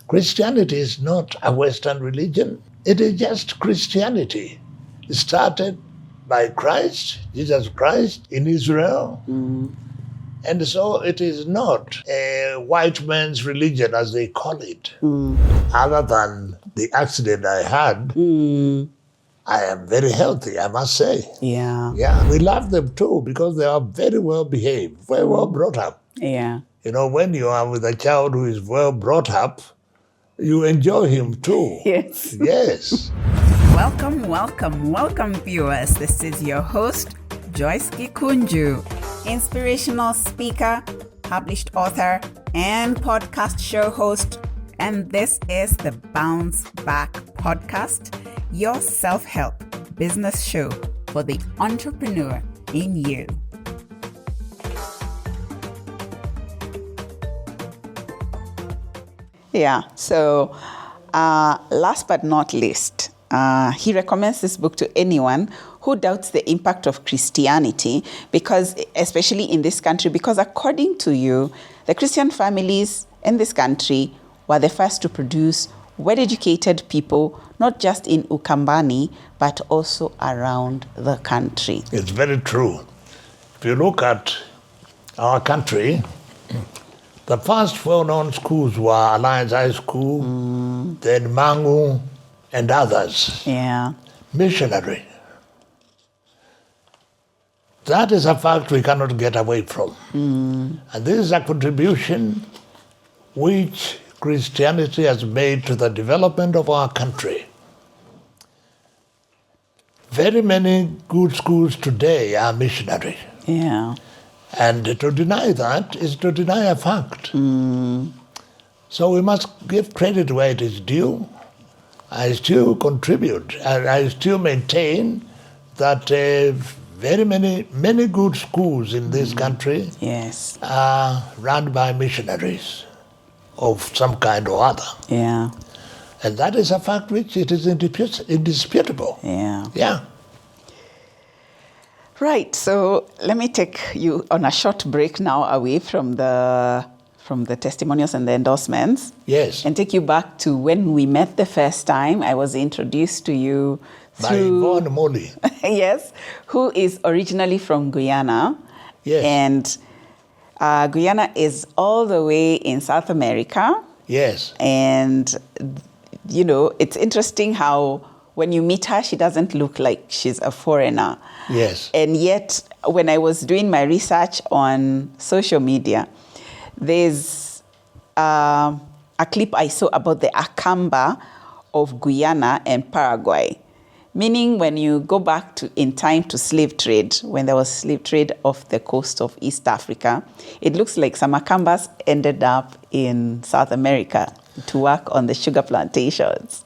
Christianity is not a Western religion. It is just Christianity. It started by Christ, Jesus Christ, in Israel. And so it is not a white man's religion, as they call it. Other than the accident I had, I am very healthy, I must say. Yeah. Yeah, we love them too because they are very well behaved, very well brought up. Yeah. You know, when you are with a child who is well brought up, you enjoy him too. Yes. Yes. Welcome, viewers. This is your host, Joyce Gikunju, inspirational speaker, published author, and podcast show host. And this is the Bounce Back Podcast, your self-help business show for the entrepreneur in you. Yeah. So, last but not least, he recommends this book to anyone who doubts the impact of Christianity, because, especially in this country, because according to you, the Christian families in this country were the first to produce well-educated people, not just in Ukambani, but also around the country. It's very true. If you look at our country, the first well-known schools were Alliance High School, then Mangu, and others. Yeah. Missionary. That is a fact we cannot get away from. And this is a contribution which Christianity has made to the development of our country. Very many good schools today are missionary. Yeah. And to deny that is to deny a fact. So we must give credit where it is due. I still contribute, and I still maintain that very many good schools in this country Yes. are run by missionaries of some kind or other. Yeah. And that is a fact which it is indisputable. Yeah. Yeah. Right. So let me take you on a short break now away from the testimonials and the endorsements. Yes. And take you back to when we met the first time. I was introduced to you By through Yvonne Molly. yes, who is originally from Guyana. Yes. And Guyana is all the way in South America. Yes. And, you know, it's interesting how when you meet her, she doesn't look like she's a foreigner. Yes. And yet, when I was doing my research on social media, there's a clip I saw about the Akamba of Guyana and Paraguay. Meaning when you go back in time to slave trade, when there was slave trade off the coast of East Africa, it looks like some Akambas ended up in South America to work on the sugar plantations.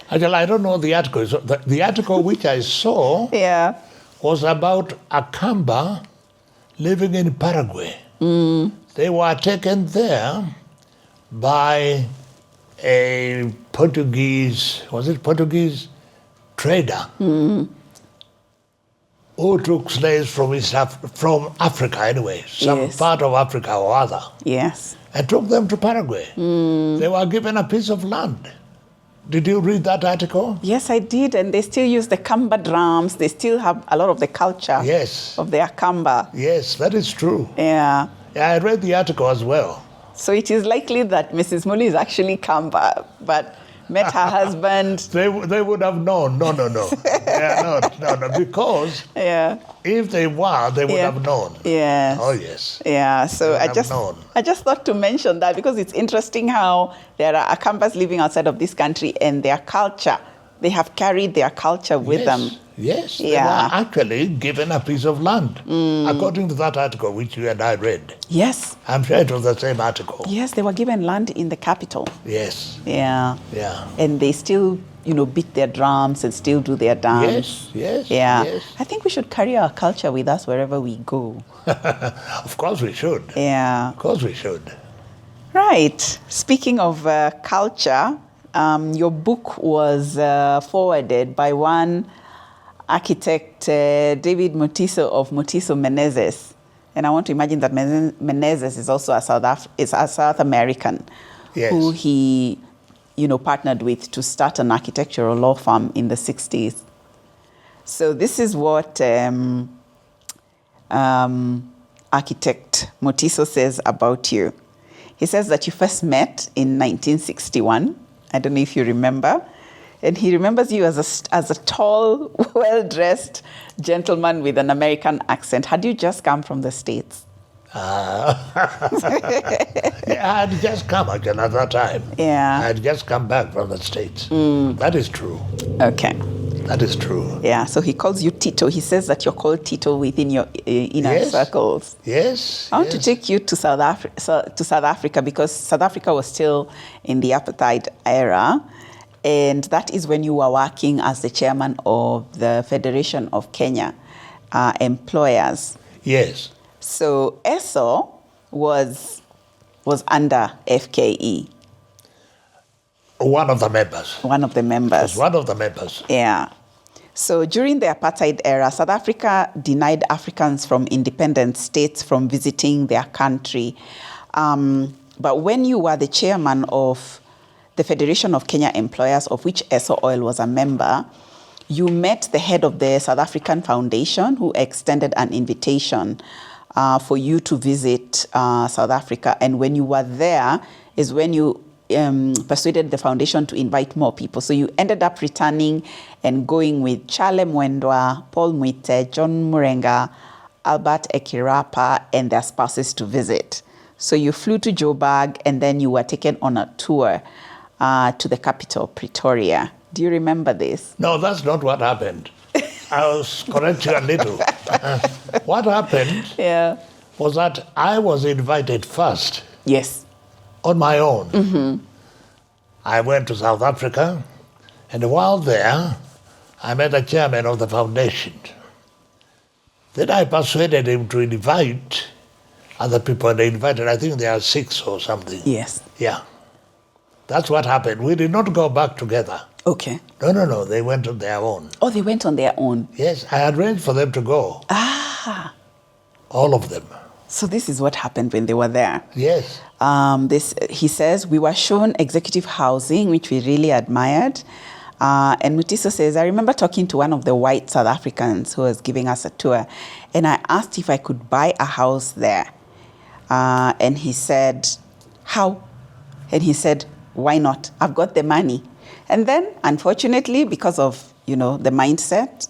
Actually, I don't know the article. So the article which I saw Yeah. was about Akamba living in Paraguay. They were taken there by a Portuguese trader who took slaves from from Africa anyway, some Yes. part of Africa or other, Yes. and took them to Paraguay. They were given a piece of land. Did you read that article? Yes, I did. And they still use the Kamba drums. They still have a lot of the culture Yes. of the Akamba. Yes, that is true. Yeah. Yeah, I read the article as well. So it is likely that Mrs. Muli is actually Kamba, but met her husband. They would have known. No. They are not. No, because Yeah. if they were, they would Yeah. have known. Yes. Oh, yes. Yeah. So would I have known. just thought to mention that because it's interesting how there are Akambas living outside of this country and their culture. They have carried their culture with them. Yes, they Yeah. were actually given a piece of land, according to that article which you and I read. Yes. I'm sure it was the same article. Yes, they were given land in the capital. Yes, Yeah. yeah. And they still, beat their drums and still do their dance. Yes, Yeah. yes. I think we should carry our culture with us wherever we go. Of course we should. Yeah. Of course we should. Right. Speaking of culture, your book was forwarded by one architect, David Mutiso of Mutiso Menezes. And I want to imagine that Menezes is also a South American Yes. who he partnered with to start an architectural law firm in the 60s. So this is what architect Motiso says about you. He says that you first met in 1961. I don't know if you remember. And he remembers you as a tall, well-dressed gentleman with an American accent. Had you just come from the States? Yeah, I had just come again at that time. Yeah. I had just come back from the States. That is true. Okay. That is true. Yeah, so he calls you Tito. He says that you're called Tito within your inner circles. Yes. I want to take you to South Africa because South Africa was still in the apartheid era. And that is when you were working as the chairman of the Federation of Kenya Employers. Yes. So ESO was under FKE. One of the members. One of the members. Was one of the members. Yeah. So during the apartheid era, South Africa denied Africans from independent states from visiting their country. But when you were the chairman of the Federation of Kenya Employers, of which ESO Oil was a member, you met the head of the South African Foundation who extended an invitation for you to visit South Africa. And when you were there is when you persuaded the foundation to invite more people. So you ended up returning and going with Chale Mwendwa, Paul Mwite, John Murenga, Albert Ekirapa, and their spouses to visit. So you flew to Joburg and then you were taken on a tour to the capital, Pretoria. Do you remember this? No, that's not what happened. I was correcting a little. What happened was that I was invited first. Yes. On my own. I went to South Africa, and while there, I met the chairman of the foundation. Then I persuaded him to invite other people, and they invited, I think there are 6 or something. Yes. Yeah. That's what happened. We did not go back together. Okay. No. They went on their own. Oh, they went on their own. Yes, I arranged for them to go. Ah. All of them. So this is what happened when they were there. Yes. He says, we were shown executive housing, which we really admired. And Mutiso says, I remember talking to one of the white South Africans who was giving us a tour, and I asked if I could buy a house there. And he said, how? And he said, why not? I've got the money. And then, unfortunately, because of, the mindset,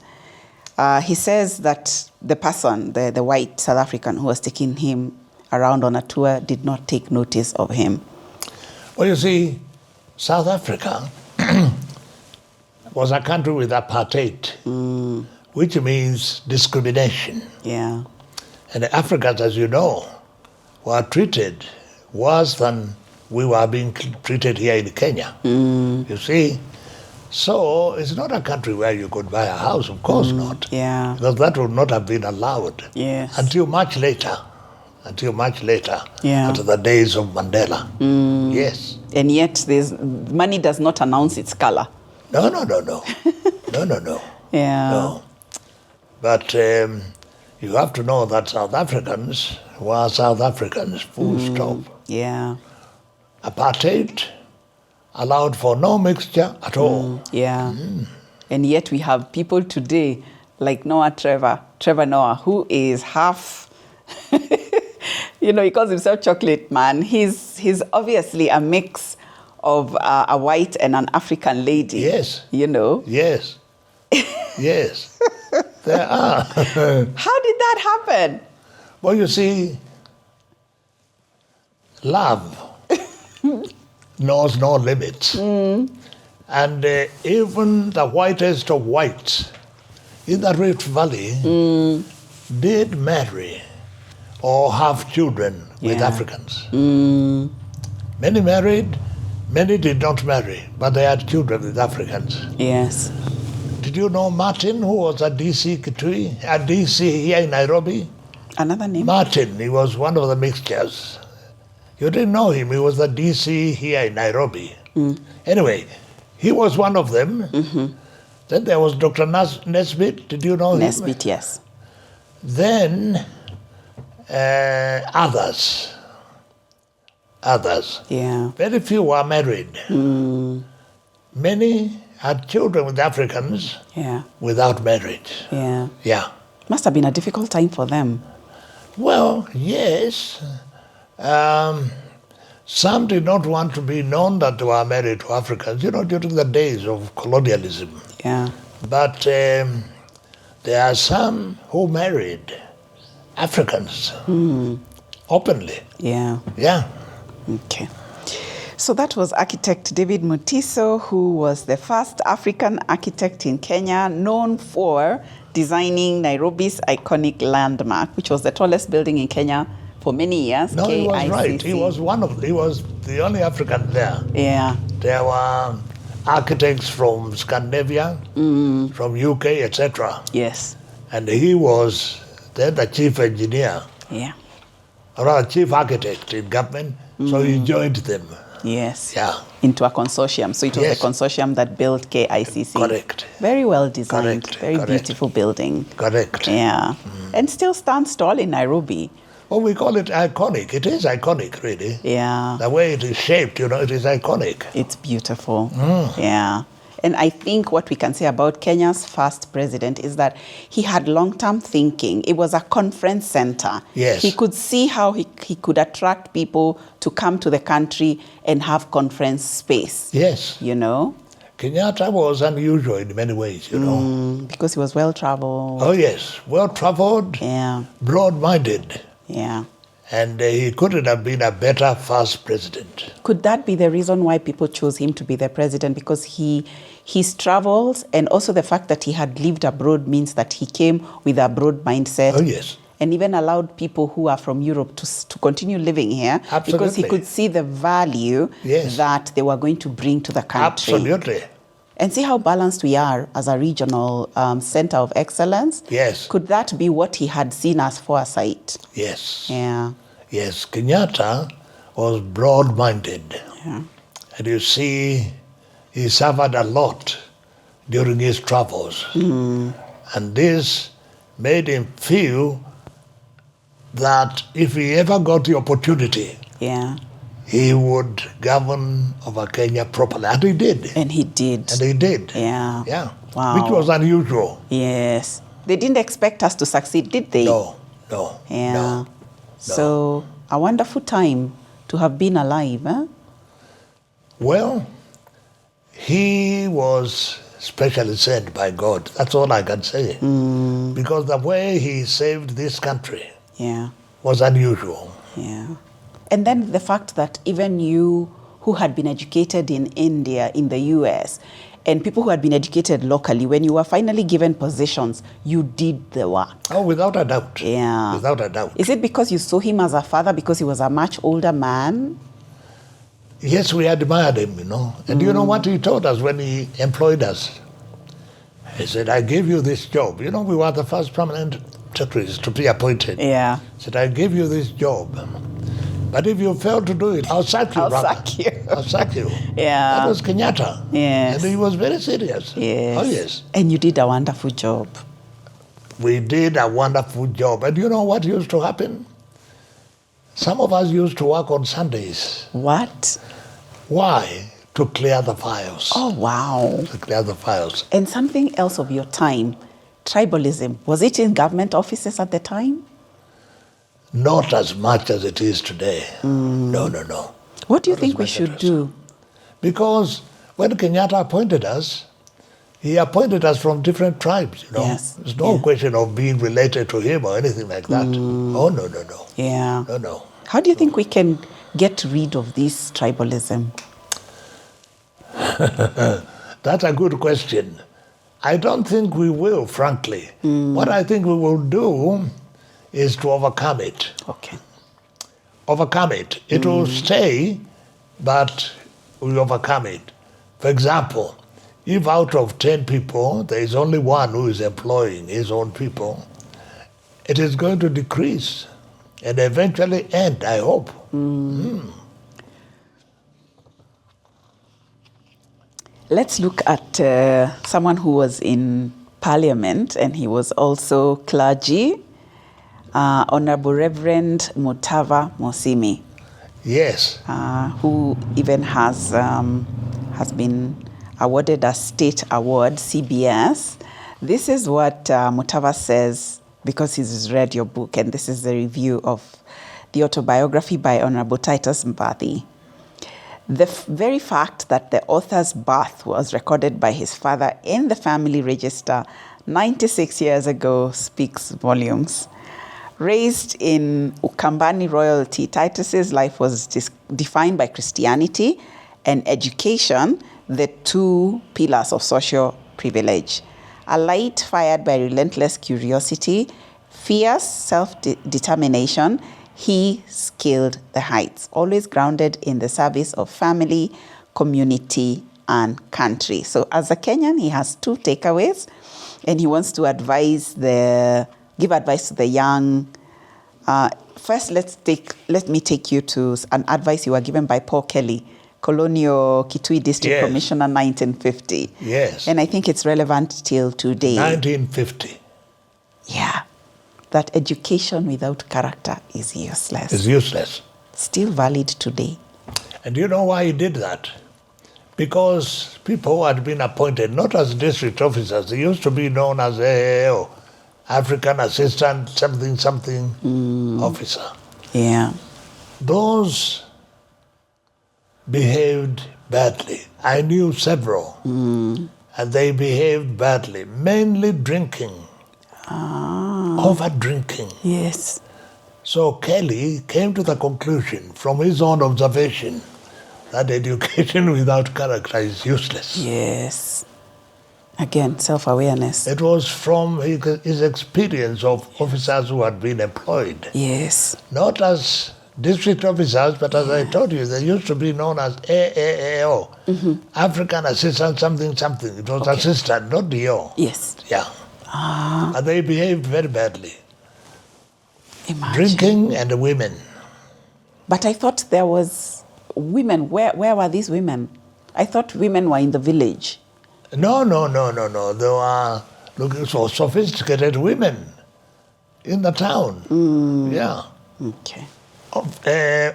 he says that the person, the white South African who was taking him around on a tour, did not take notice of him. Well, you see, South Africa was a country with apartheid, which means discrimination. Yeah. And the Africans, as you know, were treated worse than we were being treated here in Kenya. You see? So it's not a country where you could buy a house, of course not. Yeah. Because that would not have been allowed. Yes. Until much later. Yeah. After the days of Mandela. Yes. And yet money does not announce its color. No. Yeah. No. But you have to know that South Africans were South Africans, full stop. Yeah. Apartheid allowed for no mixture at all. Yeah. And yet we have people today like Trevor Noah, who is half, he calls himself Chocolate Man. He's obviously a mix of a white and an African lady. Yes. Yes. Yes. There are. How did that happen? Well, you see, love knows no limits. And even the whitest of whites in the Rift Valley did marry or have children with Africans. Many married, many did not marry, but they had children with Africans. Yes. Did you know Martin, who was a DC here in Nairobi? Another name? Martin, he was one of the mixtures. You didn't know him, he was the DC here in Nairobi. Anyway, he was one of them. Then there was Dr. Nesbitt, did you know him? Nesbitt, yes. Then others. others. Yeah. Very few were married. Many had children with Africans Yeah. without marriage. Yeah. Yeah. Must have been a difficult time for them. Well, yes. Some did not want to be known that they were married to Africans, during the days of colonialism. Yeah. But there are some who married Africans openly. Yeah. Yeah. Okay. So that was architect David Mutiso, who was the first African architect in Kenya, known for designing Nairobi's iconic landmark, which was the tallest building in Kenya for many years. No, he was KICC. right. He was the only African there. Yeah. There were architects from Scandinavia, from UK, etc. Yes. And he was then the chief engineer, Yeah. or rather chief architect in government, so he joined them. Yes. Yeah. Into a consortium. So it was Yes. the consortium that built KICC. Correct. Very well designed. Correct. Very Correct. beautiful building. Correct. Yeah. And still stands tall in Nairobi. Well, we call it iconic. It is iconic, really. Yeah. The way it is shaped, it is iconic. It's beautiful. Yeah. And I think what we can say about Kenya's first president is that he had long-term thinking. It was a conference center. Yes. He could see how he could attract people to come to the country and have conference space. Yes. Kenyatta was unusual in many ways, Because he was well-traveled. Oh, yes. Well-traveled, Yeah. broad-minded. Yeah. And he couldn't have been a better first president. Could that be the reason why people chose him to be the president? Because his travels and also the fact that he had lived abroad means that he came with a broad mindset. Oh, yes. And even allowed people who are from Europe to continue living here. Absolutely. Because he could see the value Yes. that they were going to bring to the country. Absolutely. And see how balanced we are as a regional center of excellence. Yes. Could that be what he had seen as foresight? Yes. Yeah. Yes, Kenyatta was broad-minded. Yeah. And you see, he suffered a lot during his travels. And this made him feel that if he ever got the opportunity, Yeah. he would govern over Kenya properly. And he did. And he did. And he did. Yeah. Yeah. Wow. Which was unusual. Yes. They didn't expect us to succeed, did they? No. Yeah. No. So, a wonderful time to have been alive, huh? Well, he was specially sent by God. That's all I can say. Because the way he saved this country Yeah. was unusual. Yeah. And then the fact that even you who had been educated in India, in the US, and people who had been educated locally, when you were finally given positions, you did the work. Oh, without a doubt. Yeah. Without a doubt. Is it because you saw him as a father because he was a much older man? Yes, we admired him, And you know what he told us when he employed us? He said, I gave you this job. We were the first permanent secretaries to be appointed. Yeah. He said, I gave you this job. But if you fail to do it, I'll sack you, brother. Sack you. I'll sack you. Yeah. That was Kenyatta. Yes. And he was very serious. Yes. Oh, yes. And you did a wonderful job. We did a wonderful job. And you know what used to happen? Some of us used to work on Sundays. What? Why? To clear the files. Oh, wow. To clear the files. And something else of your time, tribalism. Was it in government offices at the time? Not as much as it is today. No. What do you Not think as we much should as- do? Because when Kenyatta appointed us, he appointed us from different tribes, Yes. There's no question of being related to him or anything like that. Oh, no. Yeah. No. How do you think we can get rid of this tribalism? That's a good question. I don't think we will, frankly. What I think we will do is to overcome it. Okay. Overcome it. It will stay, but we overcome it. For example, if out of 10 people, there is only one who is employing his own people, it is going to decrease and eventually end, I hope. Let's look at someone who was in Parliament and he was also clergy, Honorable Reverend Mutava Mosimi. Yes. Who even has been awarded a state award, CBS. This is what Mutava says, because he's read your book, and this is the review of the autobiography by Honorable Titus Mbathi. The very fact that the author's birth was recorded by his father in the family register 96 years ago speaks volumes. Raised in Ukambani royalty, Titus's life was defined by Christianity and education, the two pillars of social privilege. A light fired by relentless curiosity, fierce self-determination, he scaled the heights, always grounded in the service of family, community, and country. So as a Kenyan, he has two takeaways, and he wants to give advice to the young. First, let me take you to an advice you were given by Paul Kelly, Colonial Kitui District Commissioner, 1950. Yes. And I think it's relevant till today. 1950. Yeah. That education without character is useless. It's useless. Still valid today. And you know why he did that? Because people who had been appointed not as district officers, they used to be known as AAO, African Assistant something officer. Yeah. Those behaved badly. I knew several, and they behaved badly, mainly drinking. Over drinking. Yes. So Kelly came to the conclusion from his own observation that education without character is useless. Yes. Again, self-awareness. It was from his experience of officers who had been employed. Yes. Not as district officers, but as I told you, they used to be known as AAO, African Assistant something. It was assistant, not DO. Yes. Yeah. And they behaved very badly. Imagine. Drinking and women. But I thought there was women. Where were these women? I thought women were in the village. No. They were looking for sophisticated women in the town. Yeah. Okay.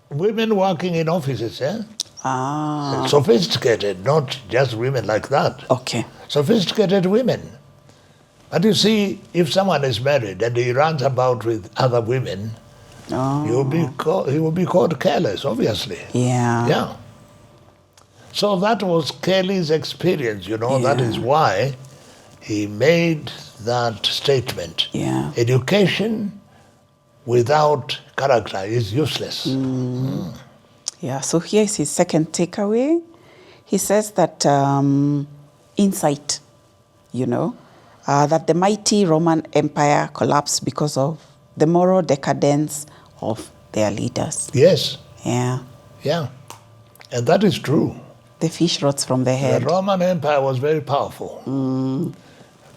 Women working in offices, yeah? Ah. Sophisticated, not just women like that. Okay. Sophisticated women. But you see, if someone is married and he runs about with other women, he will be called careless, obviously. Yeah. Yeah. So that was Kelly's experience, That is why he made that statement. Yeah. Education without character is useless. Yeah, so here's his second takeaway. He says that insight, that the mighty Roman Empire collapsed because of the moral decadence of their leaders. Yes. Yeah. Yeah. And that is true. The fish rots from their head. The Roman Empire was very powerful.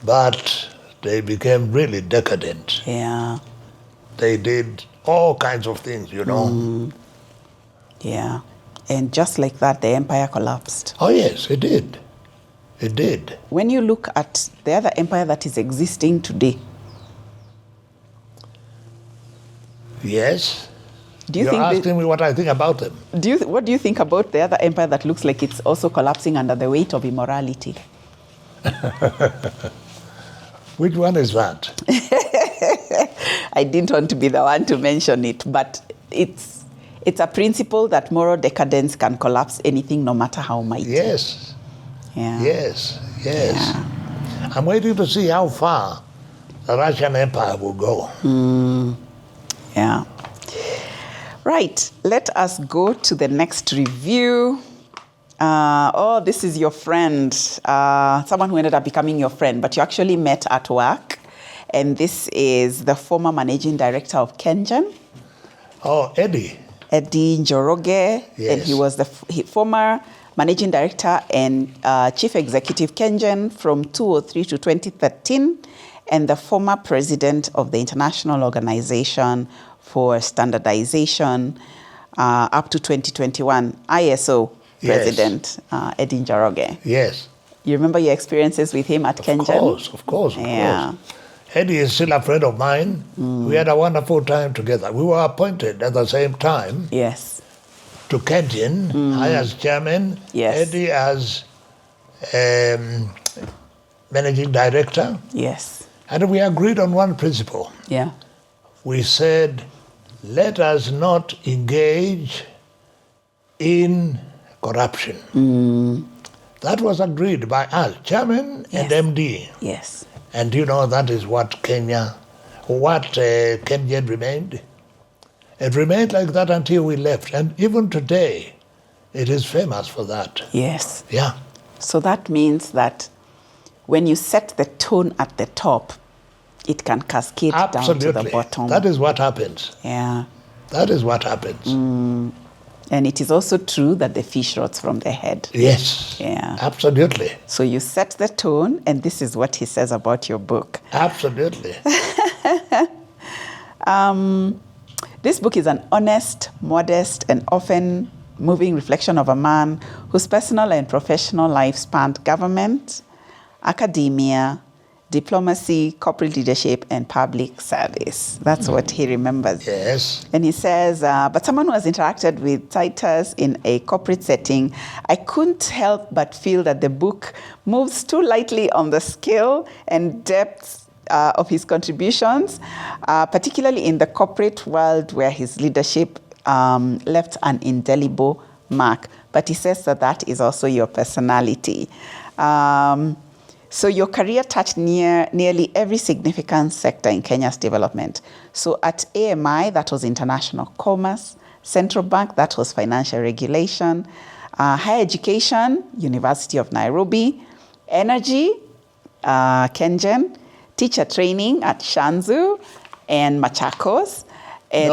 But they became really decadent. Yeah. They did all kinds of things, Yeah. And just like that, the empire collapsed. Oh, yes, it did. It did. When you look at the other empire that is existing today. Yes. You're asking me what I think about them. What do you think about the other empire that looks like it's also collapsing under the weight of immorality? Which one is that? I didn't want to be the one to mention it, but it's a principle that moral decadence can collapse anything, no matter how mighty. Yes. Yeah. Yes. Yeah. I'm waiting to see how far the Russian Empire will go. Yeah. Right. Let us go to the next review. This is your friend, someone who ended up becoming your friend, but you actually met at work. And this is the former managing director of Kengen. Oh, Eddie Njoroge. Yes. And he was the former managing director and chief executive Kengen from 2003 to 2013, and the former president of the International Organization for Standardization up to 2021, ISO president, Eddie Njoroge. Yes. You remember your experiences with him at Kengen? Of course. Yeah. Eddie is still a friend of mine. We had a wonderful time together. We were appointed at the same time Yes. to Kenyan, I as chairman, Yes. Eddie as managing director. Yes. And we agreed on one principle. Yeah. We said, let us not engage in corruption. That was agreed by us, chairman Yes. and MD. Yes. And you know, that is what Kenya remained. It remained like that until we left. And even today, it is famous for that. Yes. Yeah. So that means that when you set the tone at the top, it can cascade down to the bottom. That is what happens. Yeah. That is what happens. And it is also true that the fish rots from the head. Yes. Yeah. Absolutely. So you set the tone, and this is what he says about your book. Absolutely. This book is an honest, modest, and often moving reflection of a man whose personal and professional life spanned government, academia, diplomacy, corporate leadership, and public service. That's what he remembers. Yes. And he says, but someone who has interacted with Titus in a corporate setting, I couldn't help but feel that the book moves too lightly on the scale and depth of his contributions, particularly in the corporate world where his leadership left an indelible mark. But he says that that is also your personality. So your career touched nearly every significant sector in Kenya's development. So at AMI, that was international commerce. Central Bank, that was financial regulation. Higher education, University of Nairobi. Energy, Kengen. Teacher training at Shanzu and Machakos. And,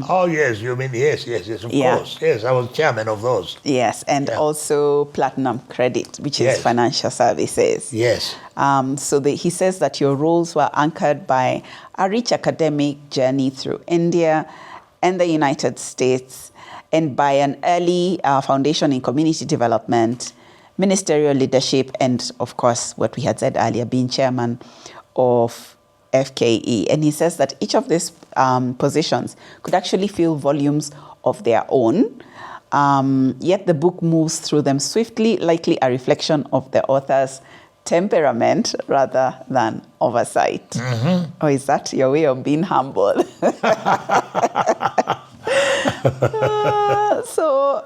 oh, yes, you mean, yes, of course. Yes, I was chairman of those. Yes, and also Platinum Credit, which is financial services. Yes. So he says that your roles were anchored by a rich academic journey through India and the United States, and by an early foundation in community development, ministerial leadership, and of course, what we had said earlier, being chairman of FKE. And he says that each of these positions could actually fill volumes of their own, yet the book moves through them swiftly, likely a reflection of the author's temperament rather than oversight. Mm-hmm. Or is that your way of being humble? So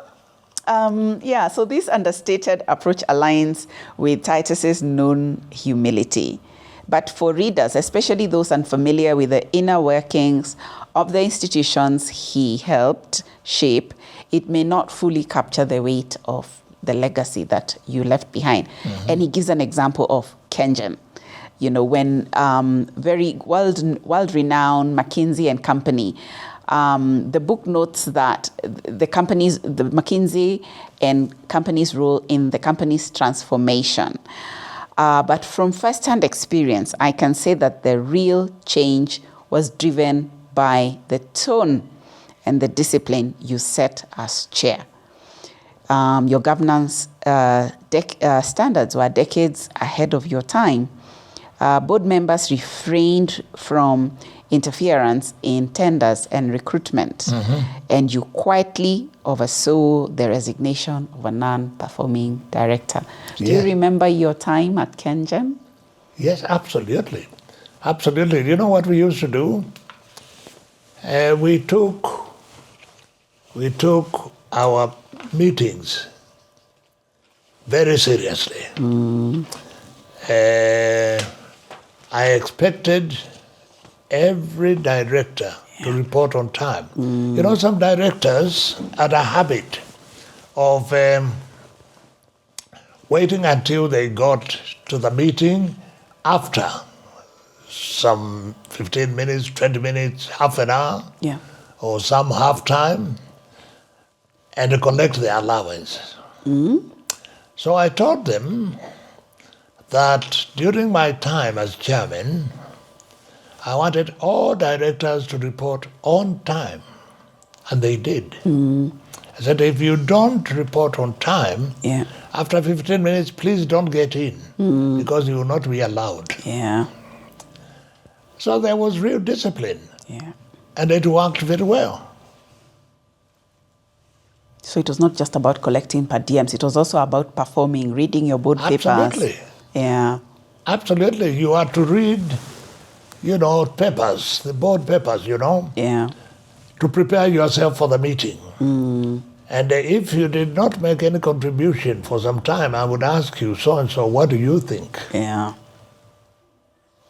this understated approach aligns with Titus's known humility. But for readers, especially those unfamiliar with the inner workings of the institutions he helped shape, it may not fully capture the weight of the legacy that you left behind. Mm-hmm. And he gives an example of Kengen. You know, when very world-renowned McKinsey and Company, the book notes that the McKinsey and Company's role in the company's transformation. But from first-hand experience, I can say that the real change was driven by the tone and the discipline you set as chair. Your governance standards were decades ahead of your time. Board members refrained from interference in tenders and recruitment, and you quietly oversaw the resignation of a non-performing director. Do you remember your time at Kengen? Yes, absolutely. Absolutely. You know what we used to do? We took our meetings very seriously. I expected every director to report on time. You know, some directors had a habit of waiting until they got to the meeting after some 15 minutes, 20 minutes, half an hour, or some half time, and to collect their allowance. So I told them that during my time as chairman, I wanted all directors to report on time, and they did. I said, if you don't report on time, after 15 minutes, please don't get in, because you will not be allowed. So there was real discipline. Yeah. And it worked very well. So it was not just about collecting per diems, it was also about performing, reading your board papers. Absolutely. Yeah. Absolutely. You are to read, papers, the board papers, Yeah. to prepare yourself for the meeting. And if you did not make any contribution for some time, I would ask you, so-and-so, what do you think? Yeah.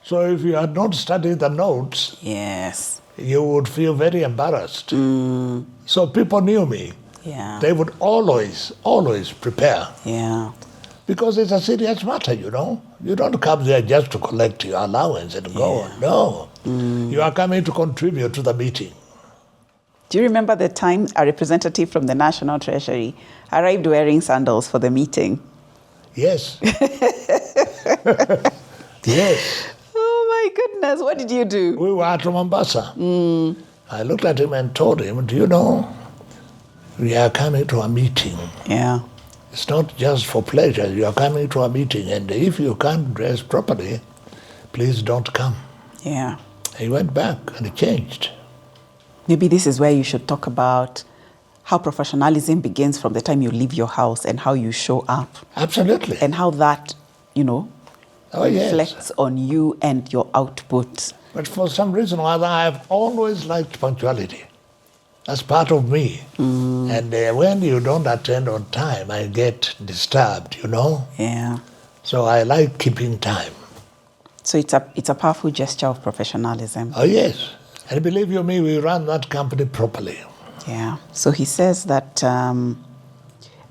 So if you had not studied the notes, Yes. you would feel very embarrassed. So people knew me. Yeah. They would always prepare. Yeah. Because it's a serious matter, You don't come there just to collect your allowance and go. No. You are coming to contribute to the meeting. Do you remember the time a representative from the National Treasury arrived wearing sandals for the meeting? Yes. Yes. Oh my goodness, what did you do? We were at Mombasa. I looked at him and told him, do you know, we are coming to a meeting. Yeah. It's not just for pleasure. You are coming to a meeting, and if you can't dress properly, please don't come. Yeah. He went back and he changed. Maybe this is where you should talk about how professionalism begins from the time you leave your house and how you show up. Absolutely. And how that, Yes. reflects on you and your output. But for some reason or other, I've always liked punctuality. That's part of me. And when you don't attend on time, I get disturbed, Yeah. So I like keeping time. So it's a powerful gesture of professionalism. Oh, yes. And believe you me, we run that company properly. Yeah. So he says that,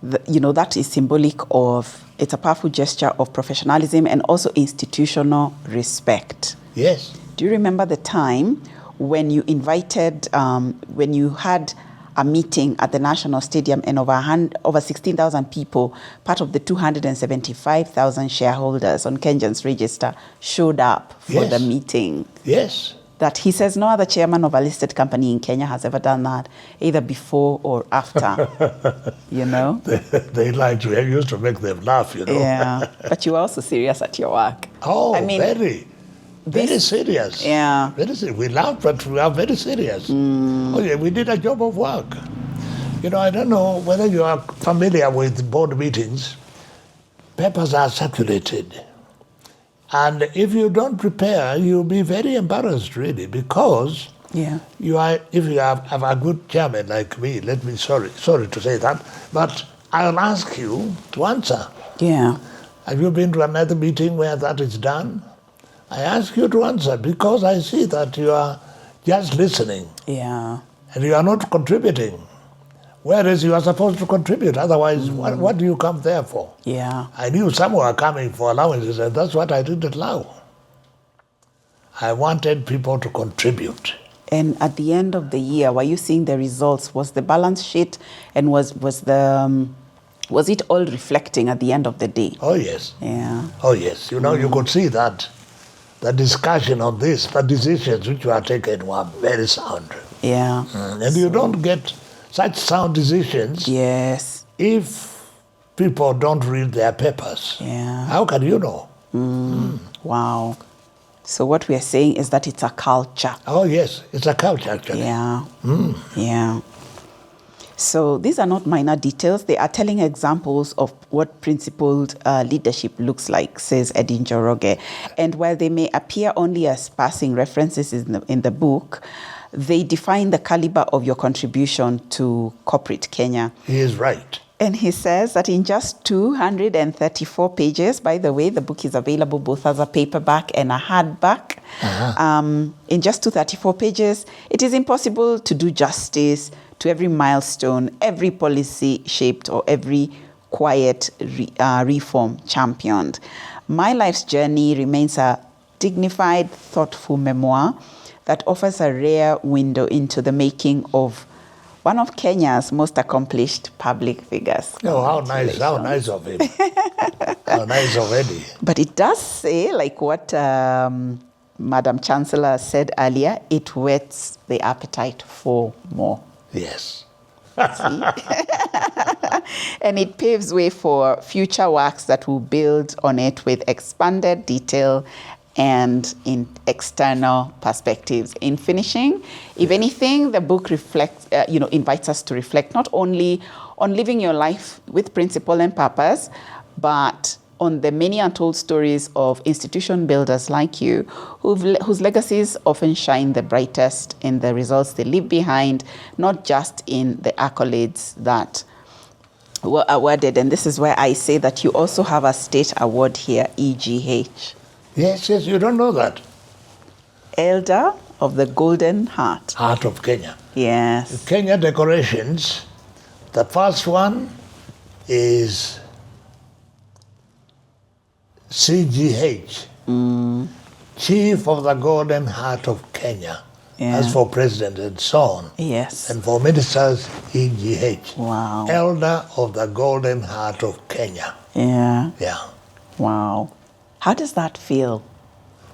that is symbolic of, it's a powerful gesture of professionalism and also institutional respect. Yes. Do you remember the time when you invited, when you had a meeting at the National Stadium and over 16,000 people, part of the 275,000 shareholders on Kenjan's register showed up for the meeting? Yes. That he says no other chairman of a listed company in Kenya has ever done that, either before or after, They like to, I used to make them laugh, Yeah, but you were also serious at your work. Oh, very serious. Yeah. Very serious. We laugh, but we are very serious. Oh, yeah, we did a job of work. I don't know whether you are familiar with board meetings. Papers are circulated. And if you don't prepare, you'll be very embarrassed, really, because if you have a good chairman like me, sorry to say that, but I'll ask you to answer. Yeah. Have you been to another meeting where that is done? I ask you to answer because I see that you are just listening. Yeah. And you are not contributing. Whereas you are supposed to contribute. Otherwise, what do you come there for? Yeah. I knew some were coming for allowances, and that's what I didn't allow. I wanted people to contribute. And at the end of the year, were you seeing the results? Was the balance sheet and was it all reflecting at the end of the day? Oh, yes. Yeah. Oh, yes. You could see that the discussion on this, the decisions which were taken were very sound. Yeah. And you don't get such sound decisions if people don't read their papers. Yeah. How can you know? Wow. So what we are saying is that it's a culture. Oh, yes. It's a culture, actually. Yeah. Yeah. So these are not minor details. They are telling examples of what principled leadership looks like, says Edin Joroge. And while they may appear only as passing references in the book, they define the caliber of your contribution to corporate Kenya. He is right. And he says that in just 234 pages, by the way, the book is available both as a paperback and a hardback. In just 234 pages, it is impossible to do justice to every milestone, every policy shaped, or every quiet reform championed. My life's journey remains a dignified, thoughtful memoir that offers a rare window into the making of one of Kenya's most accomplished public figures. Oh, how nice of him. How nice of Eddie. But it does say, like what Madam Chancellor said earlier, it whets the appetite for more. Yes. And it paves way for future works that will build on it with expanded detail and in external perspectives. In finishing, if anything, the book reflects, invites us to reflect not only on living your life with principle and purpose, but on the many untold stories of institution builders like you, whose legacies often shine the brightest in the results they leave behind, not just in the accolades that were awarded. And this is where I say that you also have a state award here, EGH. Yes, you don't know that. Elder of the Golden Heart. Heart of Kenya. Yes. Kenya decorations, the first one is CGH, Chief of the Golden Heart of Kenya. Yeah. As for president and so on. Yes. And for ministers, EGH. Wow. Elder of the Golden Heart of Kenya. Yeah. Yeah. Wow. How does that feel?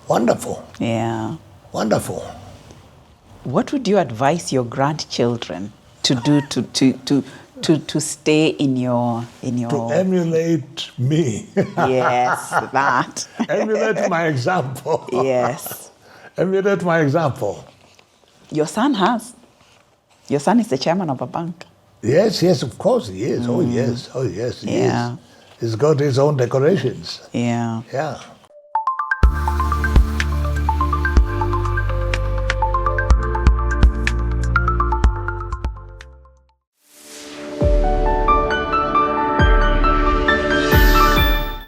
Wonderful. Yeah. Wonderful. What would you advise your grandchildren to do to stay in your To emulate me. Yes, that. Emulate my example. Yes. Emulate my example. Your son has. Your son is the chairman of a bank. Yes, of course he is. Oh yes, he Yeah. is. He's got his own decorations. Yeah. Yeah.